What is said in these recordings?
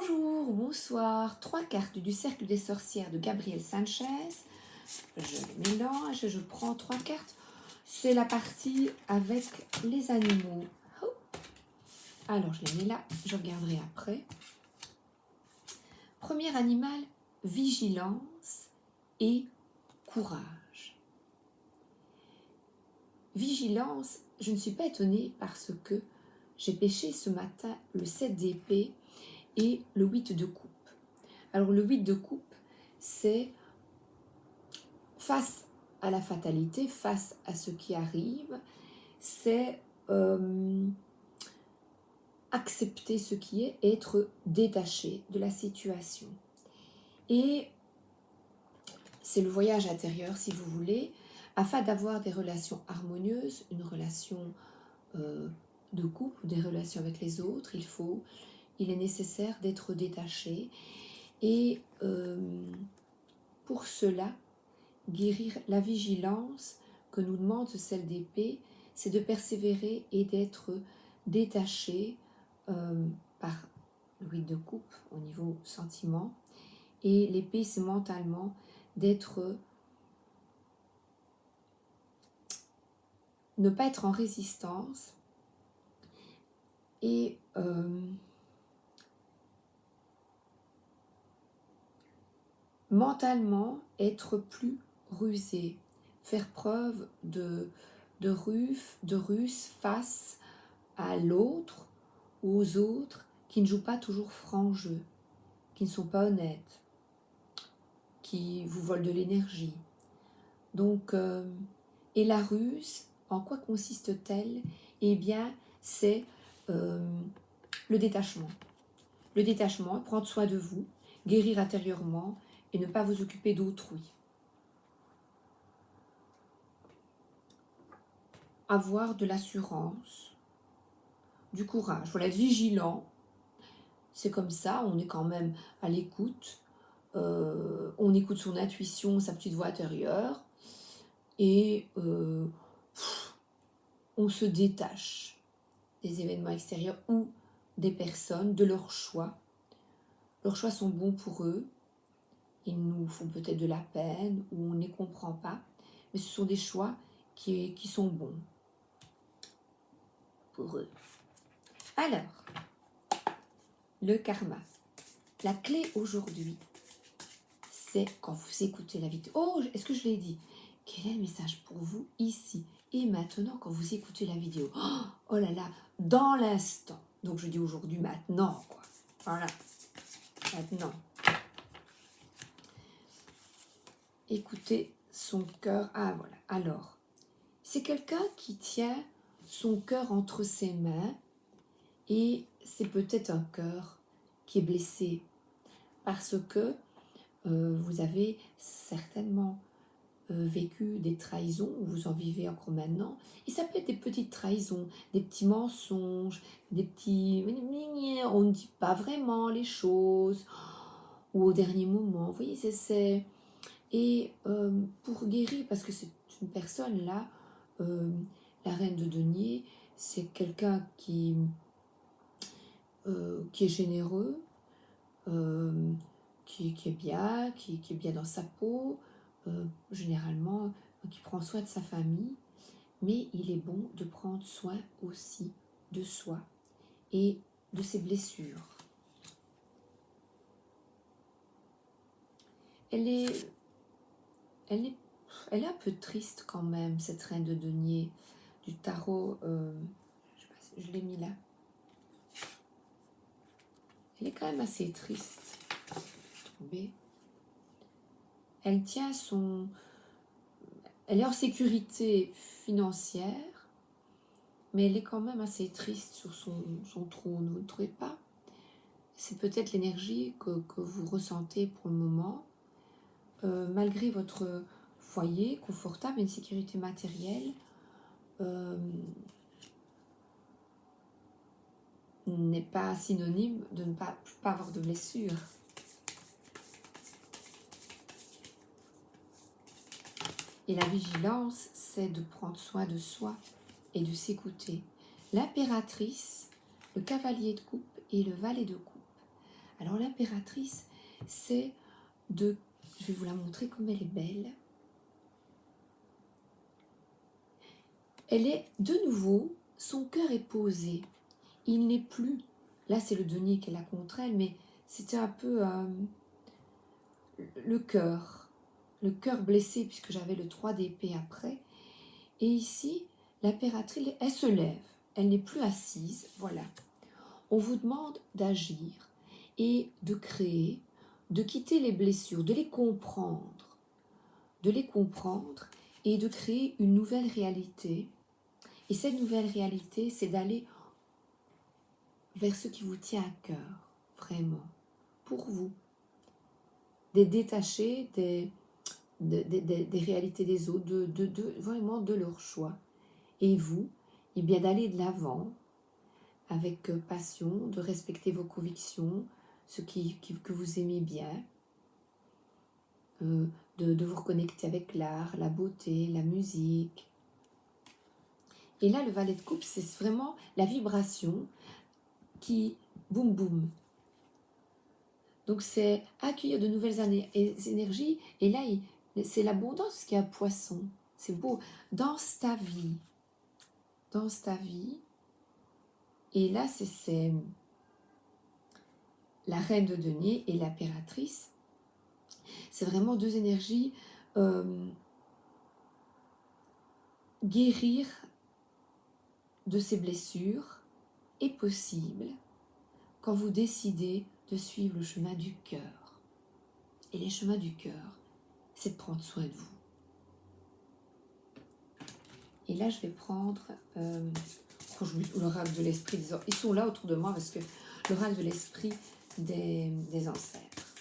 Bonjour, bonsoir, 3 cartes du cercle des sorcières de Gabriel Sanchez. Je les mélange, je prends 3 cartes. C'est la partie avec les animaux. Oh. Alors je les mets là, je regarderai après. Premier animal, vigilance et courage. Vigilance, je ne suis pas étonnée parce que j'ai pêché ce matin le 7 d'épée et le 8 de coupe. Alors le 8 de coupe, c'est face à la fatalité, face à ce qui arrive, c'est accepter ce qui est, être détaché de la situation. Et c'est le voyage intérieur, si vous voulez, afin d'avoir des relations harmonieuses, une relation de couple, des relations avec les autres, il est nécessaire d'être détaché. Et pour cela, guérir la vigilance que nous demande celle d'épée, c'est de persévérer et d'être détaché par le 8 de coupe au niveau sentiment. Et l'épée, c'est mentalement d'être, ne pas être en résistance et mentalement être plus rusé, faire preuve de ruse face à l'autre ou aux autres qui ne jouent pas toujours franc jeu, qui ne sont pas honnêtes, qui vous volent de l'énergie. Donc, et la ruse, en quoi consiste-t-elle? Eh bien, c'est le détachement. Le détachement, prendre soin de vous, guérir intérieurement et ne pas vous occuper d'autrui. Avoir de l'assurance, du courage, voilà, être vigilant. C'est comme ça, on est quand même à l'écoute, on écoute son intuition, sa petite voix intérieure, et on se détache des événements extérieurs ou des personnes, de leur choix. Leurs choix sont bons pour eux, ils nous font peut-être de la peine ou on ne les comprend pas, mais ce sont des choix qui sont bons pour eux. Alors, le karma. La clé aujourd'hui, c'est quand vous écoutez la vidéo. Oh, est-ce que je l'ai dit? Quel est le message pour vous ici et maintenant quand vous écoutez la vidéo? Oh là là, dans l'instant. Donc je dis aujourd'hui, maintenant, quoi. Voilà, maintenant. Écoutez son cœur. Ah voilà, alors, c'est quelqu'un qui tient son cœur entre ses mains et c'est peut-être un cœur qui est blessé parce que vous avez certainement vécu des trahisons, ou vous en vivez encore maintenant, et ça peut être des petites trahisons, des petits mensonges, des petits... on ne dit pas vraiment les choses, ou au dernier moment, vous voyez, c'est... Et pour guérir, parce que c'est une personne là, la reine de denier, c'est quelqu'un qui est généreux, qui est bien, qui est bien dans sa peau, généralement qui prend soin de sa famille, mais il est bon de prendre soin aussi de soi et de ses blessures. Elle est un peu triste quand même, cette reine de denier du tarot. Je sais pas si je l'ai mis là. Elle est quand même assez triste. Elle tient son... Elle est en sécurité financière, mais elle est quand même assez triste sur son trône, vous ne trouvez pas? C'est peut-être l'énergie que vous ressentez pour le moment. Malgré votre foyer confortable et une sécurité matérielle, n'est pas synonyme de ne pas avoir de blessure. Et la vigilance, c'est de prendre soin de soi et de s'écouter. L'impératrice, le cavalier de coupe et le valet de coupe. Alors l'impératrice, c'est de... Je vais vous la montrer comme elle est belle. Elle est, de nouveau, son cœur est posé. Il n'est plus... Là, c'est le denier qu'elle a contre elle, mais c'était un peu le cœur blessé, puisque j'avais le 3 d'épée après. Et ici, l'impératrice, elle se lève. Elle n'est plus assise, voilà. On vous demande d'agir et de créer, de quitter les blessures, de les comprendre et de créer une nouvelle réalité. Et cette nouvelle réalité, c'est d'aller vers ce qui vous tient à cœur, vraiment, pour vous. D'être détaché des réalités des autres, vraiment de leur choix. Et vous, eh bien d'aller de l'avant avec passion, de respecter vos convictions, ce que vous aimez bien, de vous reconnecter avec l'art, la beauté, la musique. Et là, le valet de coupe, c'est vraiment la vibration qui boum boum. Donc c'est accueillir de nouvelles énergies. Et là, c'est l'abondance qui est un poisson. C'est beau. Danse ta vie. Danse ta vie. Et là, c'est la reine de denier et l'impératrice. C'est vraiment deux énergies. Guérir de ces blessures est possible quand vous décidez de suivre le chemin du cœur. Et les chemins du cœur, c'est de prendre soin de vous. Et là, je vais prendre l'oracle de l'esprit. Ils sont là autour de moi parce que l'oracle de l'esprit des ancêtres.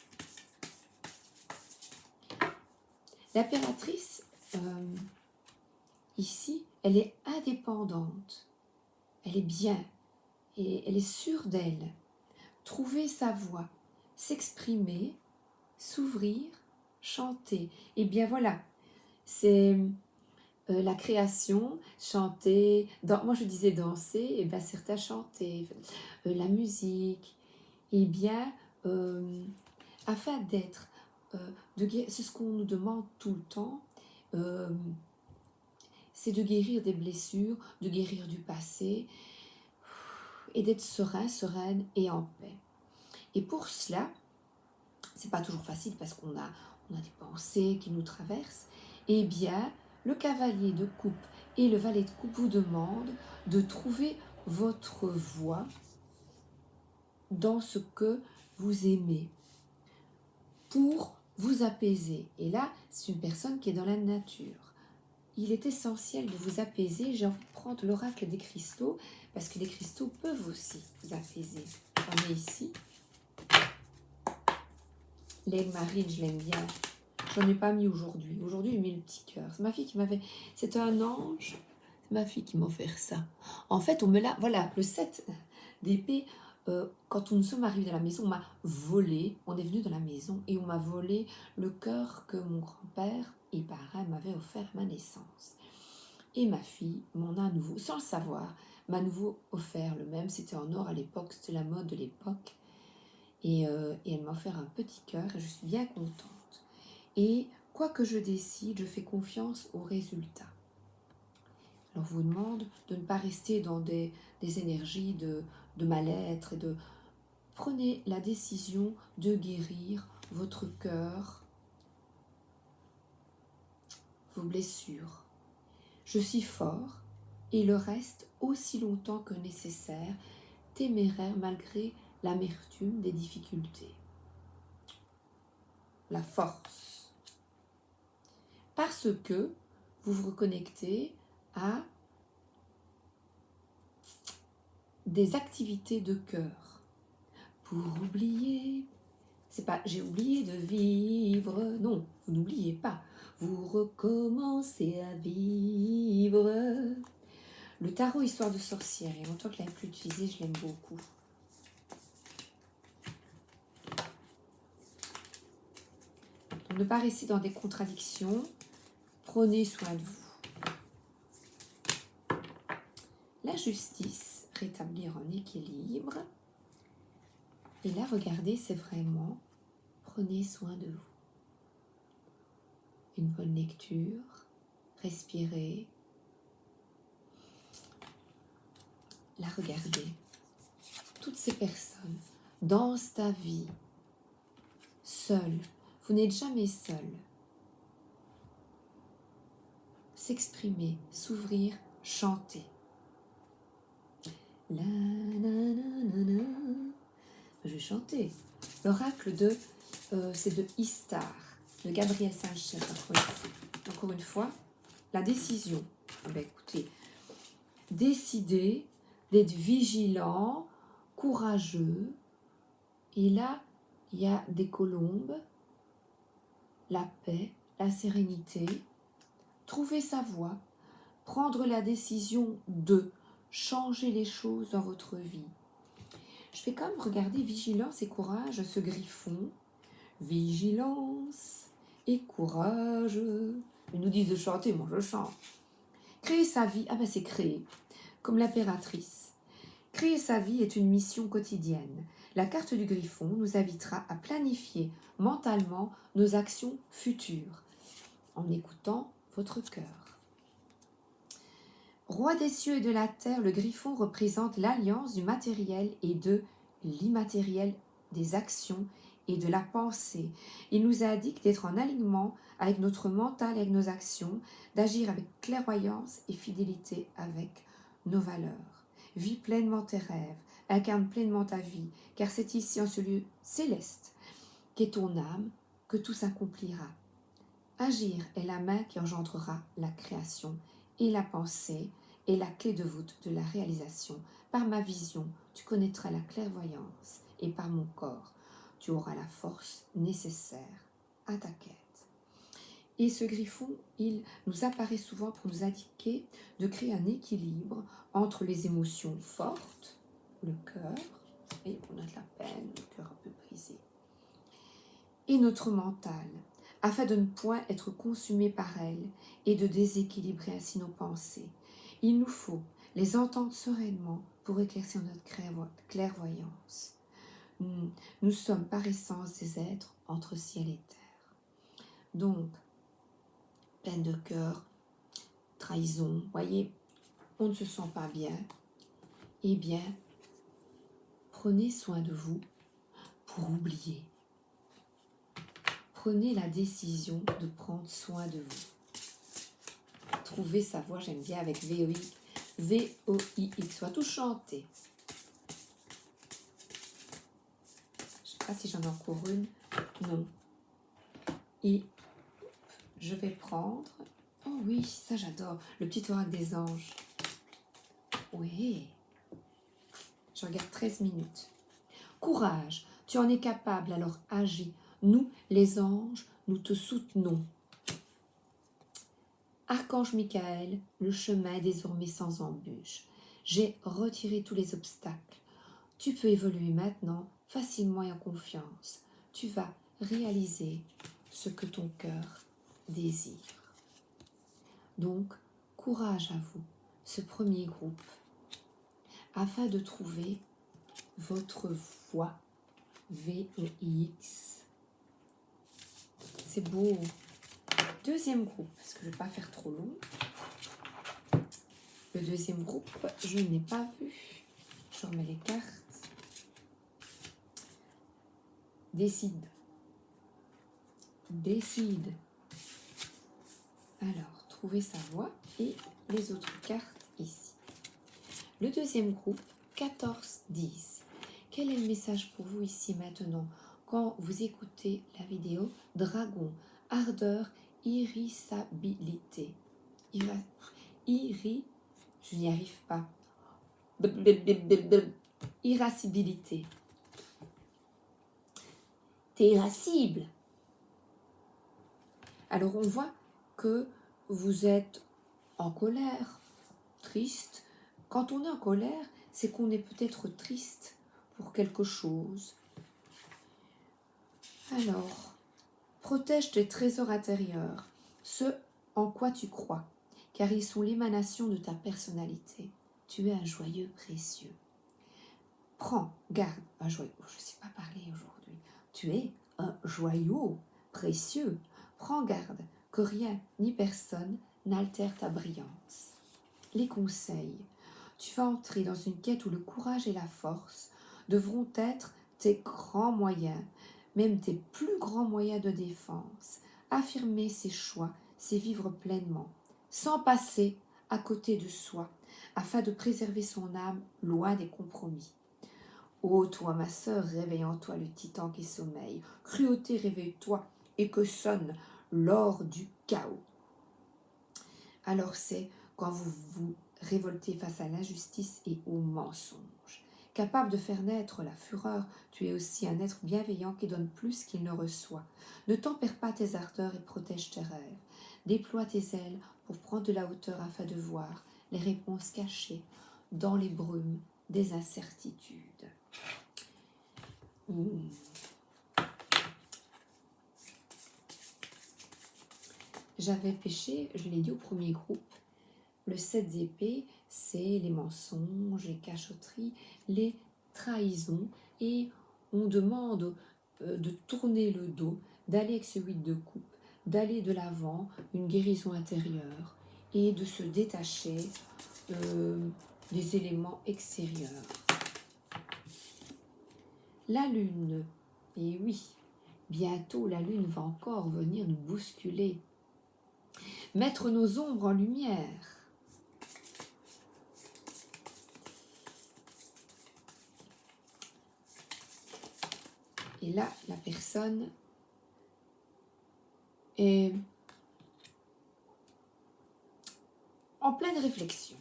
L'impératrice, ici, elle est indépendante. Elle est bien. Et elle est sûre d'elle. Trouver sa voix, s'exprimer, s'ouvrir, chanter. Et bien voilà, c'est la création, chanter, moi je disais danser, et bien certains chanter, la musique, et bien afin d'être, c'est ce qu'on nous demande tout le temps, c'est de guérir des blessures, de guérir du passé, et d'être serein, sereine et en paix. Et pour cela, c'est pas toujours facile parce qu'on a des pensées qui nous traversent, eh bien, le cavalier de coupe et le valet de coupe vous demandent de trouver votre voie dans ce que vous aimez pour vous apaiser. Et là, c'est une personne qui est dans la nature. Il est essentiel de vous apaiser. J'ai envie de prendre l'oracle des cristaux parce que les cristaux peuvent aussi vous apaiser. On est ici. L'aigle marine, je l'aime bien. Je n'en ai pas mis aujourd'hui. Aujourd'hui, j'ai mis le petit cœur. C'est ma fille qui m'avait... C'était un ange. C'est ma fille qui m'a offert ça. En fait, on me l'a... Voilà, le 7 d'épée. Quand nous sommes arrivés dans la maison, on m'a volé. On est venu dans la maison et on m'a volé le cœur que mon grand-père et parrain m'avait offert à ma naissance. Et ma fille m'en a à nouveau, sans le savoir, m'a à nouveau offert le même. C'était en or à l'époque. C'était la mode de l'époque. Et elle m'a offert un petit cœur et je suis bien contente. Et quoi que je décide, je fais confiance aux résultats. Alors je vous demande de ne pas rester dans des énergies de mal-être. Prenez la décision de guérir votre cœur, vos blessures. Je suis fort et le reste aussi longtemps que nécessaire, téméraire malgré l'amertume des difficultés. La force. Parce que vous vous reconnectez à des activités de cœur. Pour oublier, c'est pas j'ai oublié de vivre, non, vous n'oubliez pas, vous recommencez à vivre. Le tarot Histoire de sorcière, il y a longtemps que je ne l'avais plus utilisé, je l'aime beaucoup. Donc, ne pas rester dans des contradictions, prenez soin de vous. La justice, rétablir en équilibre. Et là, regardez, c'est vraiment, prenez soin de vous. Une bonne lecture, respirez. Là, regardez, toutes ces personnes dans ta vie, seules, vous n'êtes jamais seul. S'exprimer, s'ouvrir, chanter. La, na, na, na, na. Je vais chanter. L'oracle c'est de Istar, de Gabriel Sanchez. Encore une fois, la décision. Ah ben écoutez, décider d'être vigilant, courageux. Et là, il y a des colombes, la paix, la sérénité, trouver sa voie, prendre la décision de changer les choses dans votre vie. Je vais quand même regarder vigilance et courage, ce griffon. Vigilance et courage. Ils nous disent de chanter, moi je chante. Créer sa vie, ah ben c'est créer, comme l'impératrice. Créer sa vie est une mission quotidienne. La carte du griffon nous invitera à planifier mentalement nos actions futures en écoutant votre cœur. Roi des cieux et de la terre, le griffon représente l'alliance du matériel et de l'immatériel, des actions et de la pensée. Il nous indique d'être en alignement avec notre mental et avec nos actions, d'agir avec clairvoyance et fidélité avec nos valeurs. Vis pleinement tes rêves, incarne pleinement ta vie, car c'est ici en ce lieu céleste qu'est ton âme que tout s'accomplira. Agir est la main qui engendrera la création et la pensée est la clé de voûte de la réalisation. Par ma vision, tu connaîtras la clairvoyance et par mon corps, tu auras la force nécessaire à ta quête. Et ce griffon, il nous apparaît souvent pour nous indiquer de créer un équilibre entre les émotions fortes, le cœur, et on a de la peine, le cœur un peu brisé, et notre mental, afin de ne point être consumé par elle et de déséquilibrer ainsi nos pensées. Il nous faut les entendre sereinement pour éclaircir notre clairvoyance. Nous sommes par essence des êtres entre ciel et terre. Donc, peine de cœur, trahison, voyez, on ne se sent pas bien. Eh bien, prenez soin de vous pour oublier. Prenez la décision de prendre soin de vous. Trouvez sa voix, j'aime bien avec V-O-I-X, soit tout chanté. Je ne sais pas si j'en ai encore une. Non. Et je vais prendre... Oh oui, ça j'adore. Le petit oracle des anges. Oui. Je regarde 13 minutes. Courage, tu en es capable, alors agis. Nous, les anges, nous te soutenons. Archange Michael, le chemin est désormais sans embûche. J'ai retiré tous les obstacles. Tu peux évoluer maintenant, facilement et en confiance. Tu vas réaliser ce que ton cœur désire. Donc, courage à vous, ce premier groupe, afin de trouver votre voie. V-E-I-X. C'est beau. Deuxième groupe, parce que je ne vais pas faire trop long. Le deuxième groupe, je n'ai pas vu. Je remets les cartes. Décide. Décide. Alors, trouvez sa voie et les autres cartes ici. Le deuxième groupe, 14-10. Quel est le message pour vous ici maintenant quand vous écoutez la vidéo? Dragon, ardeur, irritabilité. Je n'y arrive pas. Irascibilité. T'es irascible. Alors on voit que vous êtes en colère, triste. Quand on est en colère, c'est qu'on est peut-être triste pour quelque chose. Alors, protège tes trésors intérieurs, ceux en quoi tu crois, car ils sont l'émanation de ta personnalité. Tu es un joyeux précieux. Prends, garde un joyau. Je ne sais pas parler aujourd'hui. Tu es un joyau précieux. Prends garde que rien ni personne n'altère ta brillance. Les conseils. Tu vas entrer dans une quête où le courage et la force devront être tes grands moyens, même tes plus grands moyens de défense. Affirmer ses choix, c'est vivre pleinement, sans passer à côté de soi, afin de préserver son âme loin des compromis. Ô toi, ma sœur, réveille en toi le titan qui sommeille. Cruauté, réveille-toi et que sonne l'or du chaos. Alors c'est quand vous vous révoltez face à l'injustice et au mensonge. Capable de faire naître la fureur, tu es aussi un être bienveillant qui donne plus qu'il ne reçoit. Ne tempère pas tes ardeurs et protège tes rêves. Déploie tes ailes pour prendre de la hauteur afin de voir les réponses cachées dans les brumes des incertitudes. J'avais pêché, je l'ai dit au premier groupe, le 7 d'épée, c'est les mensonges, les cachotteries, les trahisons. Et on demande de tourner le dos, d'aller avec ce 8 de coupe, d'aller de l'avant, une guérison intérieure, et de se détacher des éléments extérieurs. La lune, et oui, bientôt la lune va encore venir nous bousculer, mettre nos ombres en lumière. Et là, la personne est en pleine réflexion.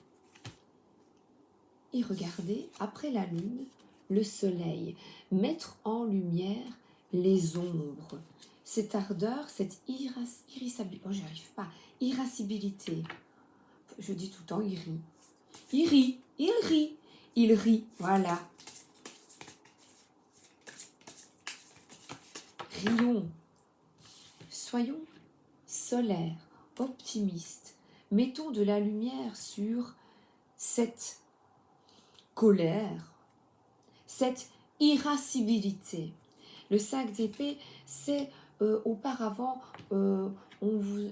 Et regardez, après la lune, le soleil, mettre en lumière les ombres. Cette ardeur, cette irascibilité, oh, j'y arrive pas, irascibilité. Je dis tout le temps, il rit. Il rit, il rit, il rit, voilà. Rions, soyons solaires, optimistes. Mettons de la lumière sur cette colère, cette irascibilité. Le 5 d'épée, c'est auparavant, vous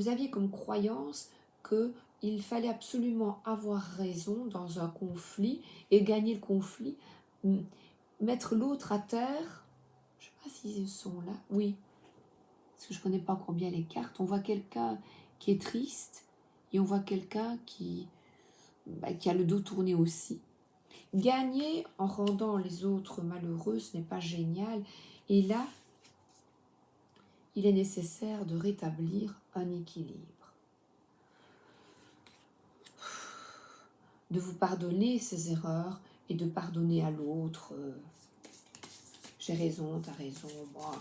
aviez comme croyance qu'il fallait absolument avoir raison dans un conflit et gagner le conflit, mettre l'autre à terre. Je ne sais pas s'ils sont là. Oui, parce que je ne connais pas encore bien les cartes. On voit quelqu'un qui est triste et on voit quelqu'un qui a le dos tourné aussi. Gagner en rendant les autres malheureux, ce n'est pas génial. Et là, il est nécessaire de rétablir un équilibre. De vous pardonner ses erreurs et de pardonner à l'autre. J'ai raison, t'as raison, moi.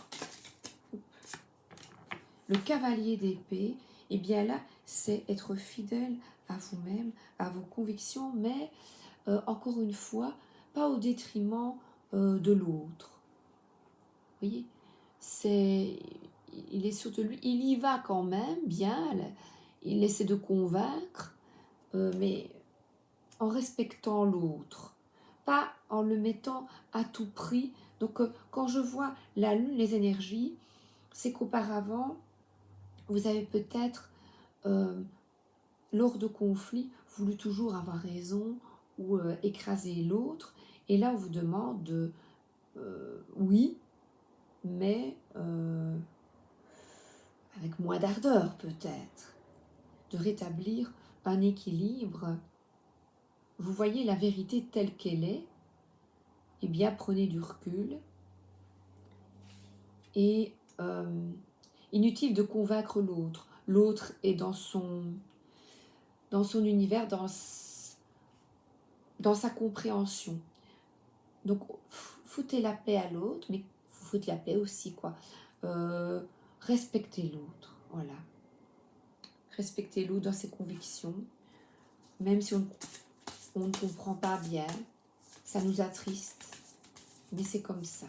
Le cavalier d'épée, eh bien là, c'est être fidèle à vous-même, à vos convictions, mais encore une fois, pas au détriment de l'autre. Vous voyez, il est sûr de lui, il y va quand même bien, il essaie de convaincre, mais en respectant l'autre, pas en le mettant à tout prix. Donc quand je vois la lune, les énergies, c'est qu'auparavant, vous avez peut-être, lors de conflits, voulu toujours avoir raison ou écraser l'autre. Et là, on vous demande de, oui, mais avec moins d'ardeur peut-être, de rétablir un équilibre. Vous voyez la vérité telle qu'elle est, eh bien prenez du recul. Et inutile de convaincre l'autre. L'autre est dans son univers, dans sa compréhension. Donc, foutez la paix à l'autre, mais foutez la paix aussi, quoi. Respectez l'autre, voilà. Respectez l'autre dans ses convictions, même si on ne comprend pas bien, ça nous attriste, mais c'est comme ça.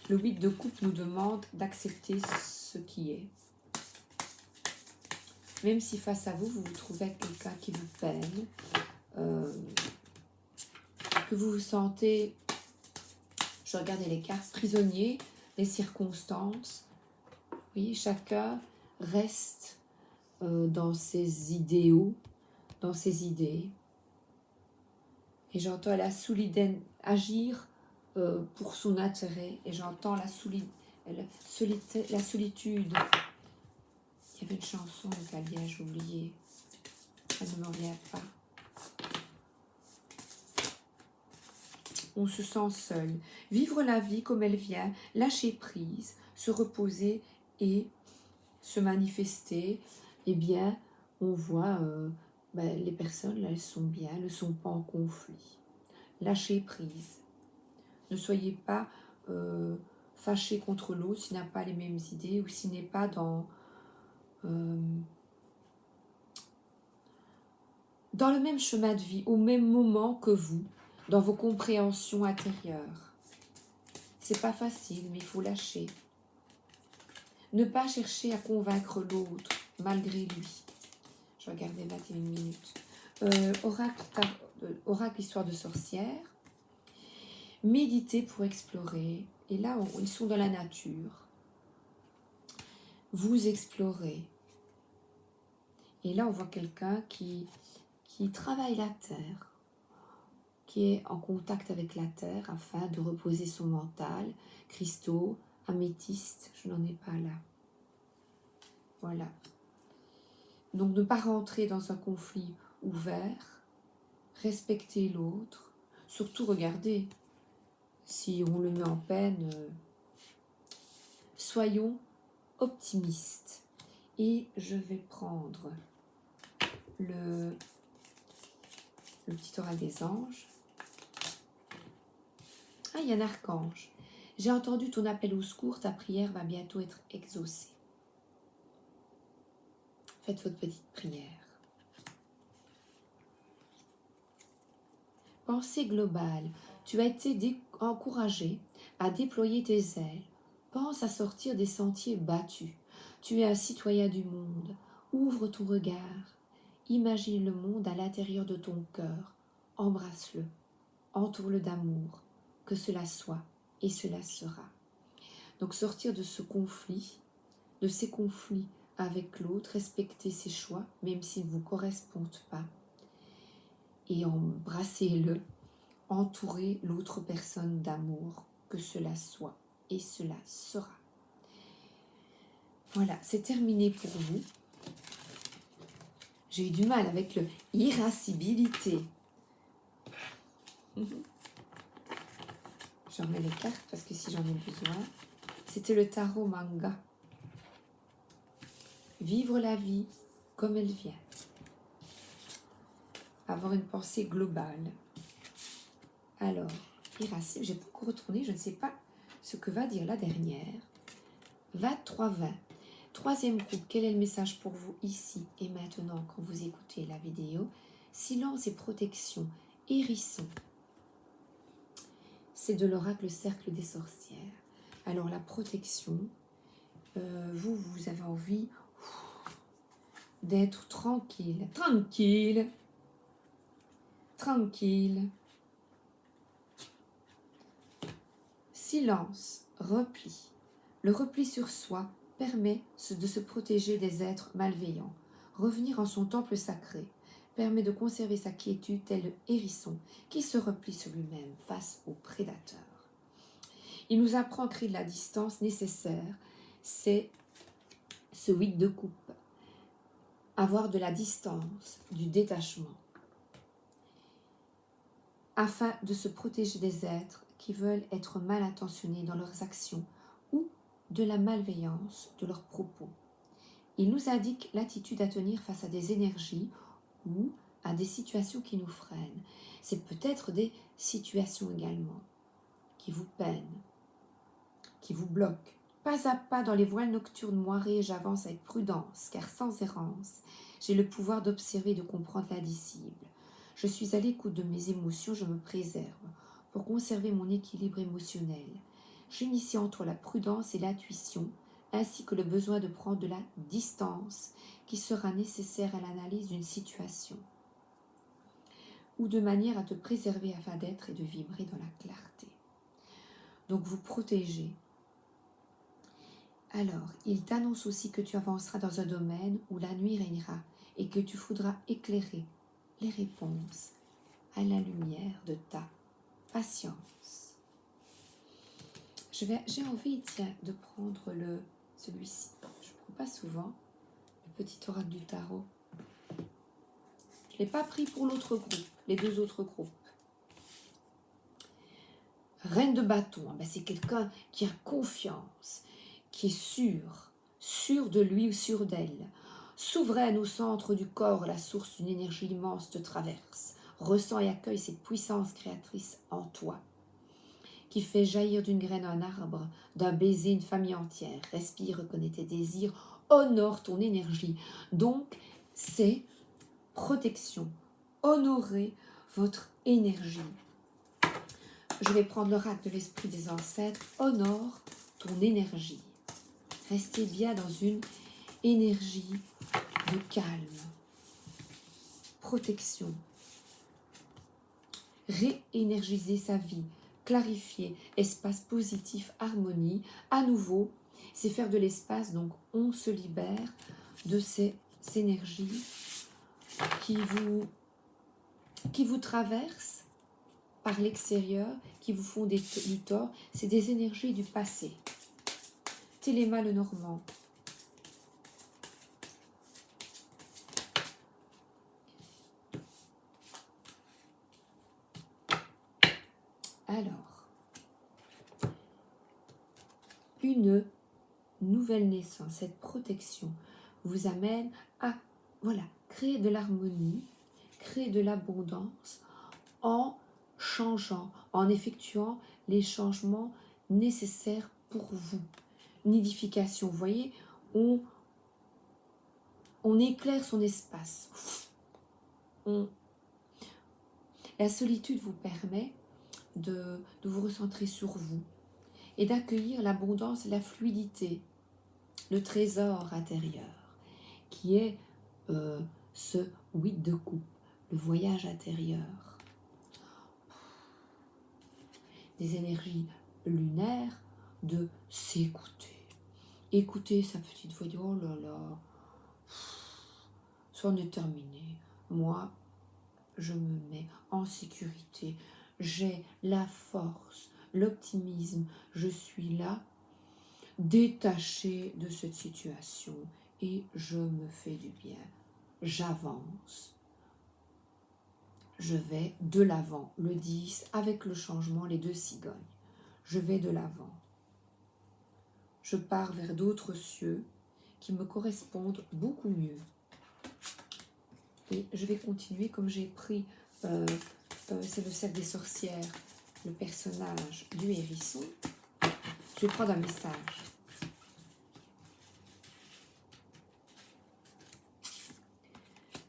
Le 8 de coupe nous demande d'accepter ce qui est. Même si face à vous, vous vous trouvez avec quelqu'un qui vous peine, que vous vous sentez, je regardais les cartes, prisonnier des circonstances. Oui, chacun reste dans ses idéaux, dans ses idées. Et j'entends la solitude agir pour son intérêt. Et j'entends la solitude. Il y avait une chanson de Calia, j'ai oublié. Ça ne m'en vient pas. On se sent seul. Vivre la vie comme elle vient, lâcher prise, se reposer et se manifester. Eh bien, on voit les personnes, là, elles sont bien, elles ne sont pas en conflit. Lâchez prise. Ne soyez pas fâché contre l'autre s'il n'a pas les mêmes idées ou s'il n'est pas dans le même chemin de vie, au même moment que vous, dans vos compréhensions intérieures. C'est pas facile, mais il faut lâcher. Ne pas chercher à convaincre l'autre, malgré lui. Je regardais 21 minutes. Oracle, histoire de sorcière. Méditer pour explorer. Et là, ils sont dans la nature. Vous explorez. Et là, on voit quelqu'un qui travaille la terre, qui est en contact avec la terre afin de reposer son mental. Cristaux, améthyste, je n'en ai pas là. Voilà. Donc, ne pas rentrer dans un conflit ouvert, respecter l'autre, surtout regardez, si on le met en peine, soyons optimistes. Et je vais prendre le petit oracle des anges. Ah, il y a un archange. J'ai entendu ton appel au secours, ta prière va bientôt être exaucée. Faites votre petite prière. Pensée globale. Tu as été encouragé à déployer tes ailes. Pense à sortir des sentiers battus. Tu es un citoyen du monde. Ouvre ton regard. Imagine le monde à l'intérieur de ton cœur. Embrasse-le. Entoure-le d'amour. Que cela soit et cela sera. Donc sortir de ce conflit, de ces conflits avec l'autre, respecter ses choix, même s'ils ne vous correspondent pas. Et embrassez-le, entourez l'autre personne d'amour, que cela soit et cela sera. Voilà, c'est terminé pour vous. J'ai eu du mal avec le irascibilité. Je remets les cartes parce que si j'en ai besoin. C'était le tarot manga. Vivre la vie comme elle vient. Avoir une pensée globale. Alors, irascible, j'ai pas encore retourné, je ne sais pas ce que va dire la dernière. 23-20. Troisième groupe, quel est le message pour vous ici et maintenant quand vous écoutez la vidéo? Silence et protection, hérisson. C'est de l'oracle cercle des sorcières. Alors la protection, vous avez envie d'être tranquille, tranquille. Silence, repli. Le repli sur soi permet de se protéger des êtres malveillants. Revenir en son temple sacré permet de conserver sa quiétude tel le hérisson qui se replie sur lui-même face aux prédateurs. Il nous apprend à créer de la distance nécessaire, c'est ce 8 de coupe. Avoir de la distance, du détachement, afin de se protéger des êtres qui veulent être mal intentionnés dans leurs actions ou de la malveillance de leurs propos. Il nous indique l'attitude à tenir face à des énergies ou à des situations qui nous freinent. C'est peut-être des situations également qui vous peinent, qui vous bloquent. Pas à pas dans les voiles nocturnes moirées, j'avance avec prudence, car sans errance, j'ai le pouvoir d'observer et de comprendre l'indicible. Je suis à l'écoute de mes émotions, je me préserve pour conserver mon équilibre émotionnel. J'initie entre la prudence et l'intuition, ainsi que le besoin de prendre de la distance qui sera nécessaire à l'analyse d'une situation. ou de manière à te préserver afin d'être et de vibrer dans la clarté. Donc vous protégez. Alors, il t'annonce aussi que tu avanceras dans un domaine où la nuit régnera et que tu voudras éclairer les réponses à la lumière de ta patience. J'ai envie, tiens, de prendre celui-ci. Je ne prends pas souvent, le petit oracle du tarot. Je ne l'ai pas pris pour l'autre groupe, les deux autres groupes. Reine de bâton, c'est quelqu'un qui a confiance, qui est sûr de lui ou sûr d'elle. Souveraine au centre du corps, la source d'une énergie immense te traverse. Ressens et accueille cette puissance créatrice en toi, qui fait jaillir d'une graine un arbre, d'un baiser une famille entière. Respire, reconnais tes désirs, honore ton énergie. Donc, c'est protection. Honorez votre énergie. Je vais prendre l'oracle de l'esprit des ancêtres. Honore ton énergie. Restez bien dans une énergie de calme, protection. Réénergiser sa vie, clarifier, espace positif, harmonie. À nouveau, c'est faire de l'espace, donc on se libère de ces énergies qui vous traversent par l'extérieur, qui vous font du tort. C'est des énergies du passé. Téléma le Normand. Alors, une nouvelle naissance, cette protection vous amène à créer de l'harmonie, créer de l'abondance en changeant, en effectuant les changements nécessaires pour vous. Nidification, vous voyez, on éclaire son espace. La solitude vous permet de vous recentrer sur vous et d'accueillir l'abondance, la fluidité, le trésor intérieur, qui est ce 8 de coupe, le voyage intérieur. Des énergies lunaires de s'écouter. Écouter sa petite voix, oh là là, c'en est terminé. Moi, je me mets en sécurité. J'ai la force, l'optimisme. Je suis là, détachée de cette situation et je me fais du bien. J'avance. Je vais de l'avant. Le 10, avec le changement, les deux cigognes. Je vais de l'avant. Je pars vers d'autres cieux qui me correspondent beaucoup mieux. Et je vais continuer comme j'ai pris, c'est le cercle des sorcières, le personnage du hérisson. Je vais prendre un message.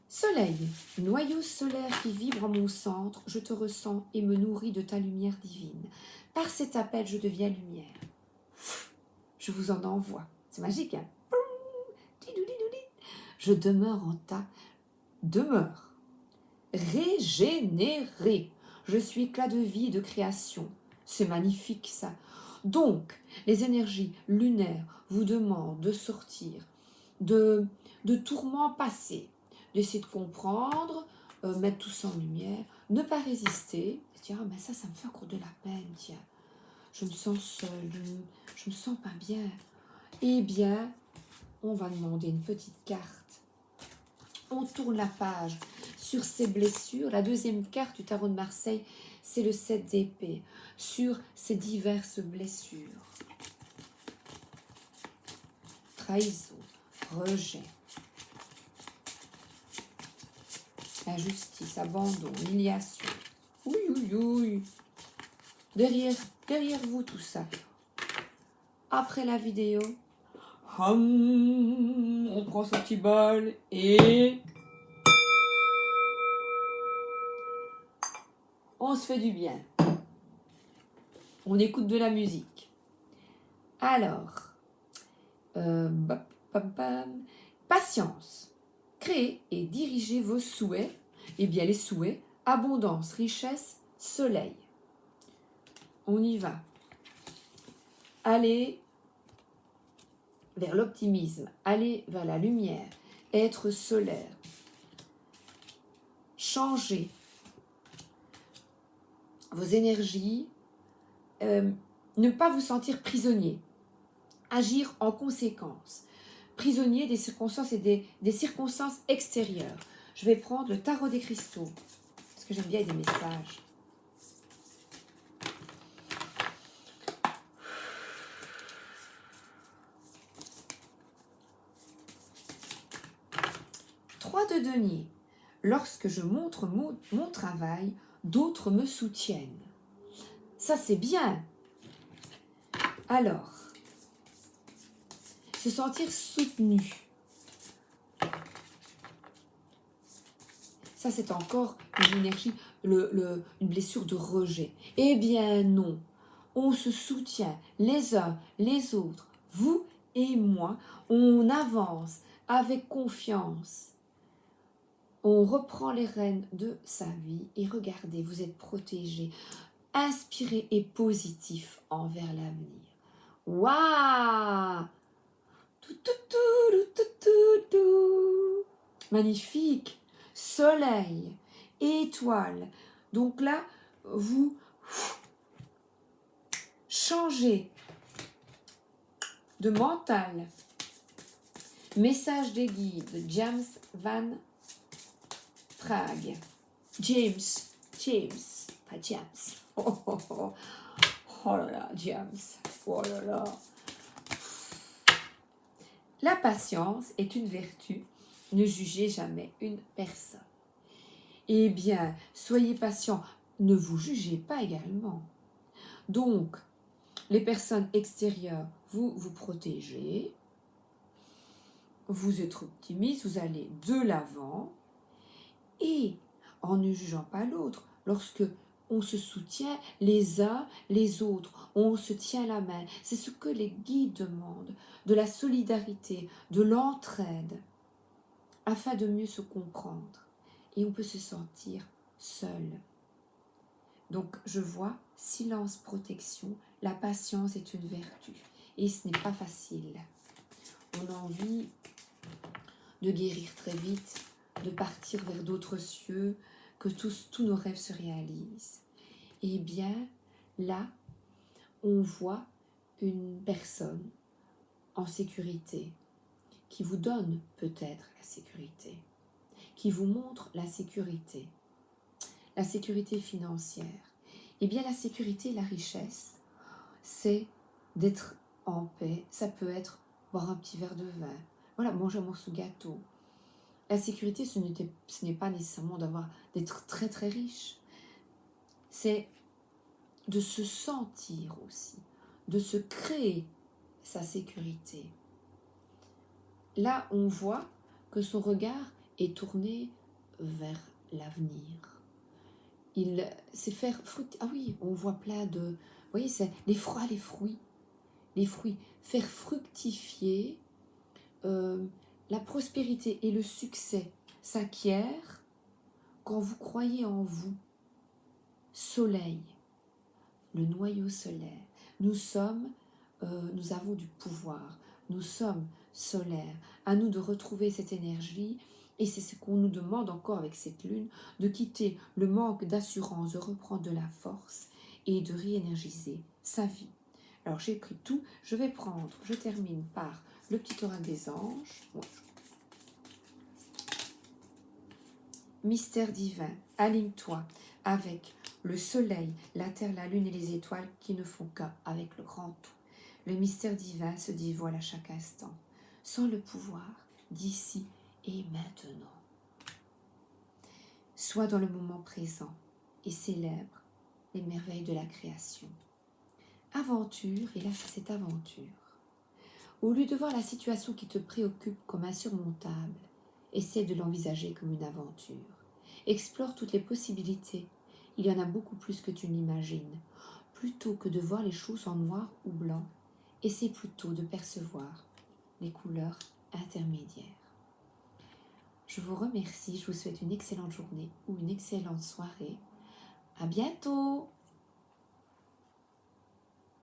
Soleil, noyau solaire qui vibre en mon centre, je te ressens et me nourris de ta lumière divine. Par cet appel, je deviens lumière. Je vous en envoie. C'est magique, hein? Je demeure en ta demeure. Régénéré. Je suis éclat de vie et de création. C'est magnifique, ça. Donc, les énergies lunaires vous demandent de sortir de tourments passés, d'essayer de comprendre, mettre tout ça en lumière, ne pas résister, se dire, ah ben ça me fait encore de la peine, tiens, je me sens seule, je me sens pas bien. Eh bien, on va demander une petite carte. On tourne la page sur ces blessures. La deuxième carte du tarot de Marseille, c'est le 7 d'épée, sur ces diverses blessures. Trahison, rejet, injustice, abandon, humiliation. Oui, oui, oui. Derrière vous, tout ça. Après la vidéo, on prend son petit bol et on se fait du bien. On écoute de la musique. Alors, patience. Créez et dirigez vos souhaits. Eh bien, les souhaits abondance, richesse, soleil. On y va. Allez vers l'optimisme, allez vers la lumière, être solaire. Changez vos énergies, ne pas vous sentir prisonnier, agir en conséquence, prisonnier des circonstances et des circonstances extérieures. Je vais prendre le tarot des cristaux, parce que j'aime bien des messages. Trois de denier. Lorsque je montre mon travail, d'autres me soutiennent. Ça, c'est bien. Alors, se sentir soutenu. Ça, c'est encore une énergie, une blessure de rejet. Eh bien non, on se soutient les uns les autres, vous et moi, on avance avec confiance. On reprend les rênes de sa vie et regardez, vous êtes protégé, inspiré et positif envers l'avenir. Waouh! Magnifique! Soleil, étoile. Donc là, vous changez de mental. Message des guides, James Van Prague. James, pas James. Oh là là, James. Oh là là. La patience est une vertu. Ne jugez jamais une personne. Eh bien, soyez patient. Ne vous jugez pas également. Donc, les personnes extérieures, vous protégez. Vous êtes optimiste, vous allez de l'avant. Et en ne jugeant pas l'autre, lorsque on se soutient les uns les autres, on se tient la main. C'est ce que les guides demandent, de la solidarité, de l'entraide, afin de mieux se comprendre. Et on peut se sentir seul. Donc je vois silence, protection, la patience est une vertu. Et ce n'est pas facile. On a envie de guérir très vite, de partir vers d'autres cieux, que tous nos rêves se réalisent. Eh bien, là, on voit une personne en sécurité, qui vous donne peut-être la sécurité, qui vous montre la sécurité financière. Eh bien, la sécurité et la richesse, c'est d'être en paix. Ça peut être boire un petit verre de vin, voilà, manger un morceau de gâteau. La sécurité, ce n'est pas nécessairement d'être très très riche. C'est de se sentir aussi, de se créer sa sécurité. Là, on voit que son regard est tourné vers l'avenir. Il sait faire fructifier. Ah oui, on voit plein de... Vous voyez, c'est les fruits. Faire fructifier la prospérité et le succès s'acquièrent quand vous croyez en vous. Soleil, le noyau solaire. Nous avons du pouvoir. Nous sommes solaires. À nous de retrouver cette énergie. Et c'est ce qu'on nous demande encore avec cette lune, de quitter le manque d'assurance, de reprendre de la force et de réénergiser sa vie. Alors j'ai pris tout, je termine par le petit oracle des anges. Ouais. Mystère divin, aligne-toi avec le soleil, la terre, la lune et les étoiles qui ne font qu'un avec le grand tout. Le mystère divin se dévoile à chaque instant, sans le pouvoir d'ici et maintenant. Sois dans le moment présent et célèbre les merveilles de la création. Aventure, et là c'est cette aventure. Au lieu de voir la situation qui te préoccupe comme insurmontable, essaie de l'envisager comme une aventure. Explore toutes les possibilités. Il y en a beaucoup plus que tu n'imagines. Plutôt que de voir les choses en noir ou blanc, essaie plutôt de percevoir les couleurs intermédiaires. Je vous remercie, je vous souhaite une excellente journée ou une excellente soirée. À bientôt!